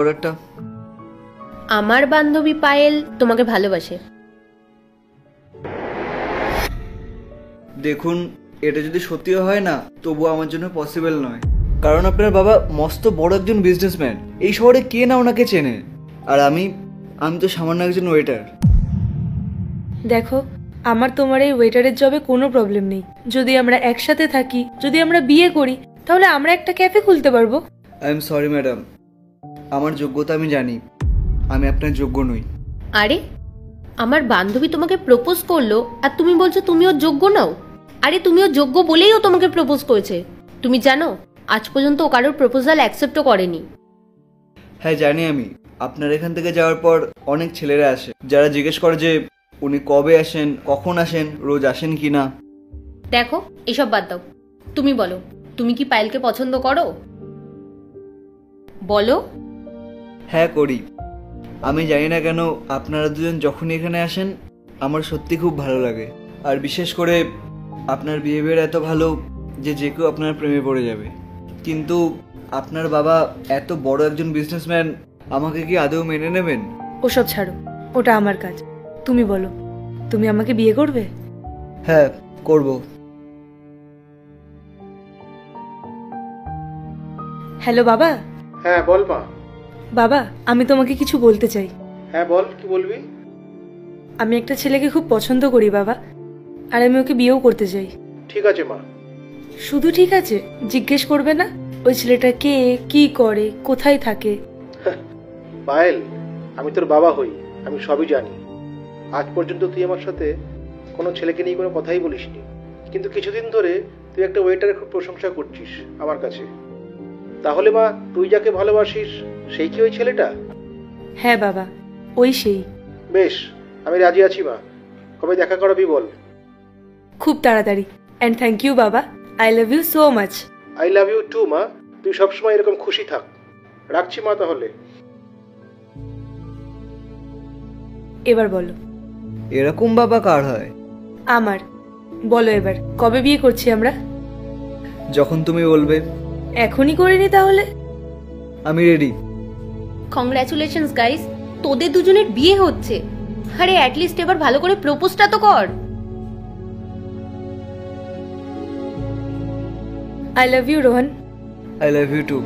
অর্ডারটা। আমার বান্ধবী পায়েল তোমাকে ভালোবাসে। দেখুন, এটা যদি সত্যিও হয় না তবু আমার জন্য পসিবল নয়, কারণ আপনার বাবা মস্ত বড় একজন বিজনেসম্যান। এই শহরে কে না ওনাকে চেনে, আর আমি তো সামান্য একজন ওয়েটার। দেখো, আমার তোমার এই ওয়েটারের জবে কোনো প্রবলেম নেই। যদি আমরা একসাথে থাকি, যদি আমরা বিয়ে করি, তাহলে আমরা একটা ক্যাফে খুলতে পারবো। আই এম সরি ম্যাডাম, আমার যোগ্যতা আমি জানি, আমি আপনার যোগ্য নই। আরে, আমার বান্ধবী তোমাকে প্রপোজ করলো আর তুমি বলছো তুমি ওর যোগ্য নও? আরে, তুমি ওর যোগ্য বলেই ও তোমাকে প্রপোজ করেছে। তুমি জানো, আজ পর্যন্ত ও কারোর প্রপোজাল অ্যাকসেপ্টও করেনি। হ্যাঁ জানি আমি। আপনার এখান থেকে যাওয়ার পর অনেক ছেলেরা আসে যারা জিজ্ঞেস করে যে উনি কবে আসেন, কখন আসেন, রোজ আসেন কি না। দেখো, এসব বাদ দাও। তুমি বলো, তুমি কি পায়েলকে পছন্দ করো? বলো। হ্যাঁ করি। আমি জানি না কেন আপনারা দুজন যখনই এখানে আসেন আমার সত্যি খুব ভালো লাগে, আর বিশেষ করে আপনার বিহেভিয়ার এত ভালো যে যে কেউ আপনার প্রেমে পড়ে যাবে। কিন্তু আপনার বাবা এত বড় একজন বিজনেসম্যান, আমাকে কি আদৌ মেনে নেবেন? ওসব ছাড়ো, ওটা আমার কাজ। তুমি বলো, তুমি আমাকে বিয়ে করবে? হ্যাঁ করব। হ্যালো বাবা। হ্যাঁ বল মা। বাবা, আমি তোমাকে কিছু বলতে চাই। হ্যাঁ বল, কি বলবি? আমি একটা ছেলেকে খুব পছন্দ করি বাবা, আর আমি ওকে বিয়েও করতে চাই। ঠিক আছে মা। শুধু ঠিক আছে? জিজ্ঞেস করবে না ওই ছেলেটা কে, কি করে, কোথায় থাকে? পায়েল, আমি তোর বাবা হই, আমি সবই জানি। আজ পর্যন্ত তুই আমার সাথে কোনো ছেলেকে নিয়ে কোনো কথাই বলিসনি, কিন্তু কিছুদিন ধরে তুই একটা ওয়েটারের খুব প্রশংসা করছিস আমার কাছে। তাহলে মা, তুই যাকে ভালোবাসিস সেই কি ওই ছেলেটা? হ্যাঁ বাবা, ওই সেই। বেশ, আমি রাজি আছি মা। কবে দেখা করাবি বল? খুব তাড়াতাড়ি। অ্যান্ড থ্যাংক ইউ বাবা, I love you so much. I love you too মা। তুই সবসময় এরকম খুশি থাক। রাখছি মা তাহলে। এবার বলো। এরকম বাবা কার হয়? আমার। বলো এবার, কবে বিয়ে করছি আমরা? যখন তুমি বলবে। এখনই করিনি তাহলে? আমি রেডি। কংগ্রাচুলেশনস গাইস, তোদের দুজনের বিয়ে হচ্ছে। আরে অ্যাটলিস্ট এবার ভালো করে প্রপোজটা তো কর। I love you Rohan. I love you too.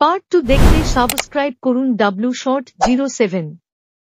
Part 2 দেখতে সাবস্ক্রাইব করুন W Short 07।